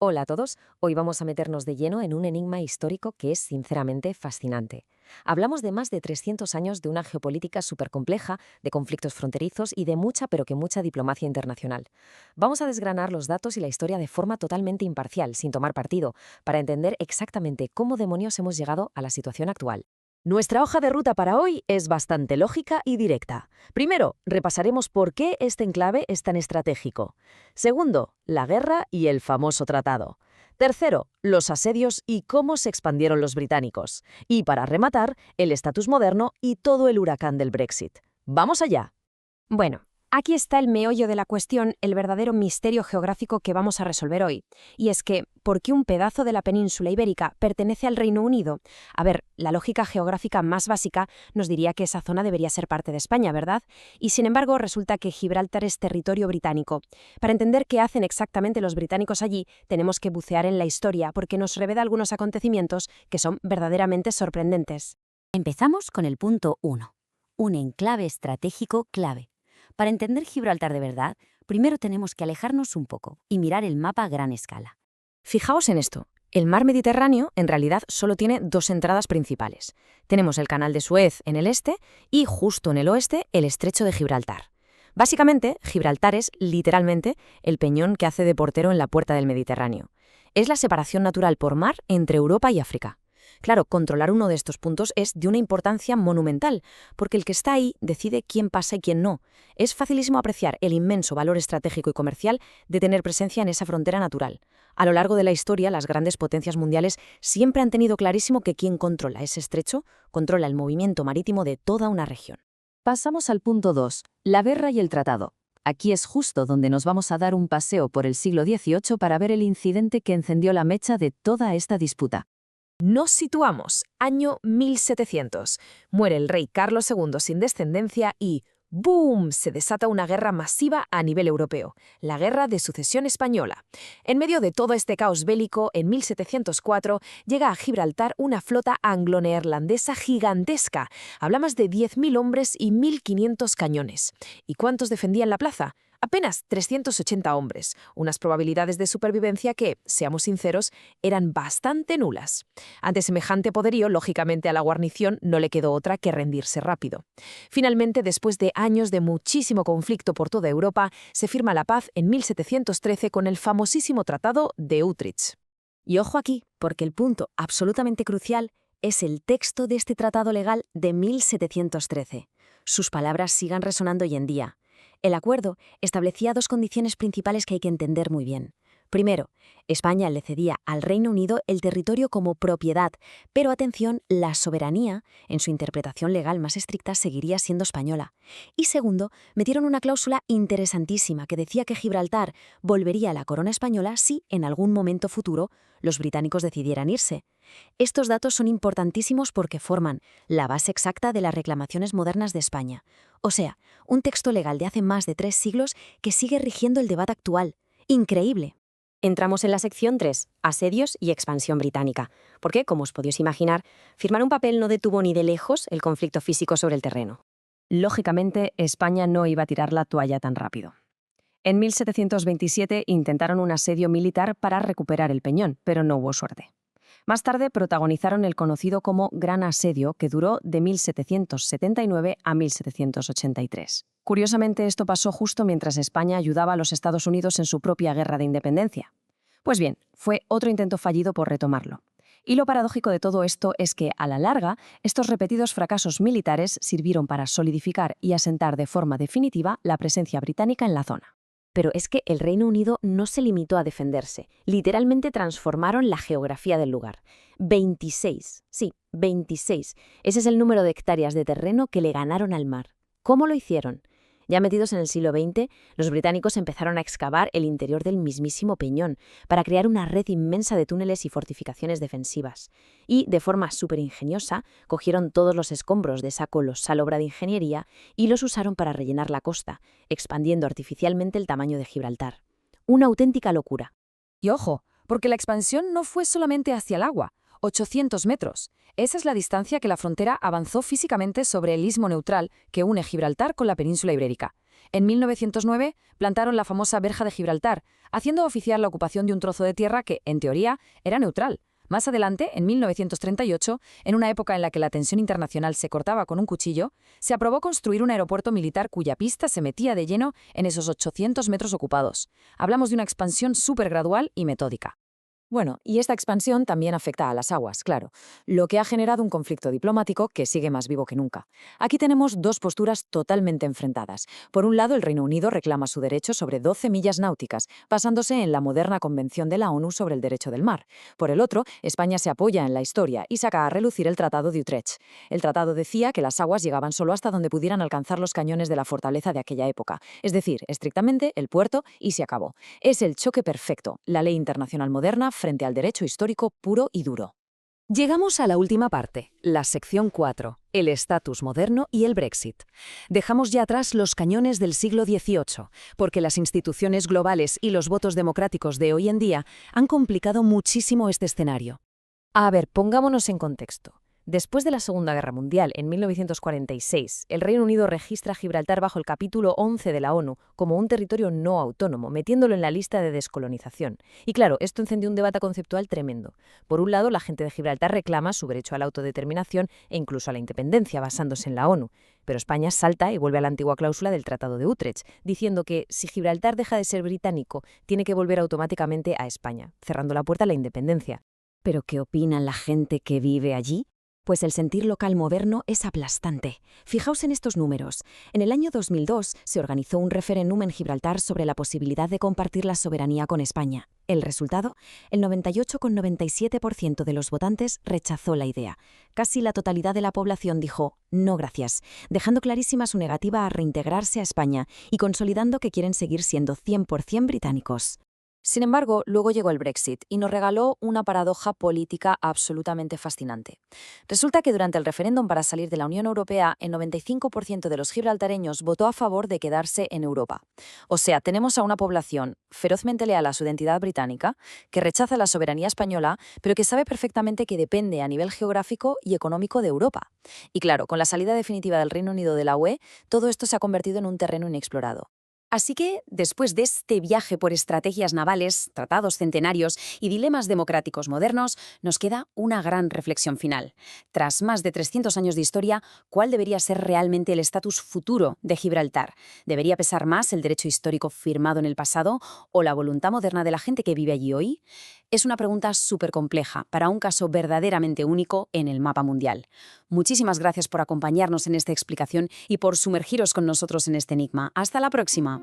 Hola a todos, hoy vamos a meternos de lleno en un enigma histórico que es sinceramente fascinante. Hablamos de más de 300 años de una geopolítica súper compleja, de conflictos fronterizos y de mucha pero que mucha diplomacia internacional. Vamos a desgranar los datos y la historia de forma totalmente imparcial, sin tomar partido, para entender exactamente cómo demonios hemos llegado a la situación actual. Nuestra hoja de ruta para hoy es bastante lógica y directa. Primero, repasaremos por qué este enclave es tan estratégico. Segundo, la guerra y el famoso tratado. Tercero, los asedios y cómo se expandieron los británicos. Y para rematar, el estatus moderno y todo el huracán del Brexit. ¡Vamos allá! Bueno, aquí está el meollo de la cuestión, el verdadero misterio geográfico que vamos a resolver hoy. Y es que, ¿por qué un pedazo de la península ibérica pertenece al Reino Unido? A ver, la lógica geográfica más básica nos diría que esa zona debería ser parte de España, ¿verdad? Y sin embargo, resulta que Gibraltar es territorio británico. Para entender qué hacen exactamente los británicos allí, tenemos que bucear en la historia porque nos revela algunos acontecimientos que son verdaderamente sorprendentes. Empezamos con el punto 1, un enclave estratégico clave. Para entender Gibraltar de verdad, primero tenemos que alejarnos un poco y mirar el mapa a gran escala. Fijaos en esto. El mar Mediterráneo en realidad solo tiene dos entradas principales. Tenemos el Canal de Suez en el este y justo en el oeste el Estrecho de Gibraltar. Básicamente, Gibraltar es literalmente el peñón que hace de portero en la puerta del Mediterráneo. Es la separación natural por mar entre Europa y África. Claro, controlar uno de estos puntos es de una importancia monumental, porque el que está ahí decide quién pasa y quién no. Es facilísimo apreciar el inmenso valor estratégico y comercial de tener presencia en esa frontera natural. A lo largo de la historia, las grandes potencias mundiales siempre han tenido clarísimo que quien controla ese estrecho controla el movimiento marítimo de toda una región. Pasamos al punto 2, la guerra y el tratado. Aquí es justo donde nos vamos a dar un paseo por el siglo XVIII para ver el incidente que encendió la mecha de toda esta disputa. Nos situamos, año 1700. Muere el rey Carlos II sin descendencia y ¡boom! Se desata una guerra masiva a nivel europeo, la Guerra de Sucesión Española. En medio de todo este caos bélico, en 1704 llega a Gibraltar una flota anglo-neerlandesa gigantesca. Habla más de 10.000 hombres y 1.500 cañones. ¿Y cuántos defendían la plaza? Apenas 380 hombres, unas probabilidades de supervivencia que, seamos sinceros, eran bastante nulas. Ante semejante poderío, lógicamente a la guarnición no le quedó otra que rendirse rápido. Finalmente, después de años de muchísimo conflicto por toda Europa, se firma la paz en 1713 con el famosísimo Tratado de Utrecht. Y ojo aquí, porque el punto absolutamente crucial es el texto de este tratado legal de 1713. Sus palabras sigan resonando hoy en día. El acuerdo establecía dos condiciones principales que hay que entender muy bien. Primero, España le cedía al Reino Unido el territorio como propiedad, pero atención, la soberanía, en su interpretación legal más estricta, seguiría siendo española. Y segundo, metieron una cláusula interesantísima que decía que Gibraltar volvería a la corona española si, en algún momento futuro, los británicos decidieran irse. Estos datos son importantísimos porque forman la base exacta de las reclamaciones modernas de España. O sea, un texto legal de hace más de 3 siglos que sigue rigiendo el debate actual. ¡Increíble! Entramos en la sección 3, asedios y expansión británica, porque, como os podéis imaginar, firmar un papel no detuvo ni de lejos el conflicto físico sobre el terreno. Lógicamente, España no iba a tirar la toalla tan rápido. En 1727 intentaron un asedio militar para recuperar el peñón, pero no hubo suerte. Más tarde protagonizaron el conocido como Gran Asedio, que duró de 1779 a 1783. Curiosamente, esto pasó justo mientras España ayudaba a los Estados Unidos en su propia guerra de independencia. Pues bien, fue otro intento fallido por retomarlo. Y lo paradójico de todo esto es que, a la larga, estos repetidos fracasos militares sirvieron para solidificar y asentar de forma definitiva la presencia británica en la zona. Pero es que el Reino Unido no se limitó a defenderse, literalmente transformaron la geografía del lugar. 26, sí, 26. Ese es el número de hectáreas de terreno que le ganaron al mar. ¿Cómo lo hicieron? Ya metidos en el siglo XX, los británicos empezaron a excavar el interior del mismísimo peñón para crear una red inmensa de túneles y fortificaciones defensivas. Y, de forma súper ingeniosa, cogieron todos los escombros de esa colosal obra de ingeniería y los usaron para rellenar la costa, expandiendo artificialmente el tamaño de Gibraltar. Una auténtica locura. Y ojo, porque la expansión no fue solamente hacia el agua, 800 metros. Esa es la distancia que la frontera avanzó físicamente sobre el istmo neutral que une Gibraltar con la península ibérica. En 1909 plantaron la famosa verja de Gibraltar, haciendo oficial la ocupación de un trozo de tierra que, en teoría, era neutral. Más adelante, en 1938, en una época en la que la tensión internacional se cortaba con un cuchillo, se aprobó construir un aeropuerto militar cuya pista se metía de lleno en esos 800 metros ocupados. Hablamos de una expansión súper gradual y metódica. Bueno, y esta expansión también afecta a las aguas, claro, lo que ha generado un conflicto diplomático que sigue más vivo que nunca. Aquí tenemos dos posturas totalmente enfrentadas. Por un lado, el Reino Unido reclama su derecho sobre 12 millas náuticas, basándose en la moderna Convención de la ONU sobre el Derecho del Mar. Por el otro, España se apoya en la historia y saca a relucir el Tratado de Utrecht. El tratado decía que las aguas llegaban solo hasta donde pudieran alcanzar los cañones de la fortaleza de aquella época, es decir, estrictamente el puerto, y se acabó. Es el choque perfecto, la ley internacional moderna frente al derecho histórico puro y duro. Llegamos a la última parte, la sección 4, el estatus moderno y el Brexit. Dejamos ya atrás los cañones del siglo XVIII, porque las instituciones globales y los votos democráticos de hoy en día han complicado muchísimo este escenario. A ver, pongámonos en contexto. Después de la Segunda Guerra Mundial, en 1946, el Reino Unido registra Gibraltar bajo el capítulo 11 de la ONU como un territorio no autónomo, metiéndolo en la lista de descolonización. Y claro, esto encendió un debate conceptual tremendo. Por un lado, la gente de Gibraltar reclama su derecho a la autodeterminación e incluso a la independencia, basándose en la ONU. Pero España salta y vuelve a la antigua cláusula del Tratado de Utrecht, diciendo que si Gibraltar deja de ser británico, tiene que volver automáticamente a España, cerrando la puerta a la independencia. ¿Pero qué opina la gente que vive allí? Pues el sentir local moderno es aplastante. Fijaos en estos números. En el año 2002 se organizó un referéndum en Gibraltar sobre la posibilidad de compartir la soberanía con España. El resultado, el 98,97% de los votantes rechazó la idea. Casi la totalidad de la población dijo no gracias, dejando clarísima su negativa a reintegrarse a España y consolidando que quieren seguir siendo 100% británicos. Sin embargo, luego llegó el Brexit y nos regaló una paradoja política absolutamente fascinante. Resulta que durante el referéndum para salir de la Unión Europea, el 95% de los gibraltareños votó a favor de quedarse en Europa. O sea, tenemos a una población ferozmente leal a su identidad británica, que rechaza la soberanía española, pero que sabe perfectamente que depende a nivel geográfico y económico de Europa. Y claro, con la salida definitiva del Reino Unido de la UE, todo esto se ha convertido en un terreno inexplorado. Así que, después de este viaje por estrategias navales, tratados centenarios y dilemas democráticos modernos, nos queda una gran reflexión final. Tras más de 300 años de historia, ¿cuál debería ser realmente el estatus futuro de Gibraltar? ¿Debería pesar más el derecho histórico firmado en el pasado o la voluntad moderna de la gente que vive allí hoy? Es una pregunta súper compleja para un caso verdaderamente único en el mapa mundial. Muchísimas gracias por acompañarnos en esta explicación y por sumergiros con nosotros en este enigma. ¡Hasta la próxima!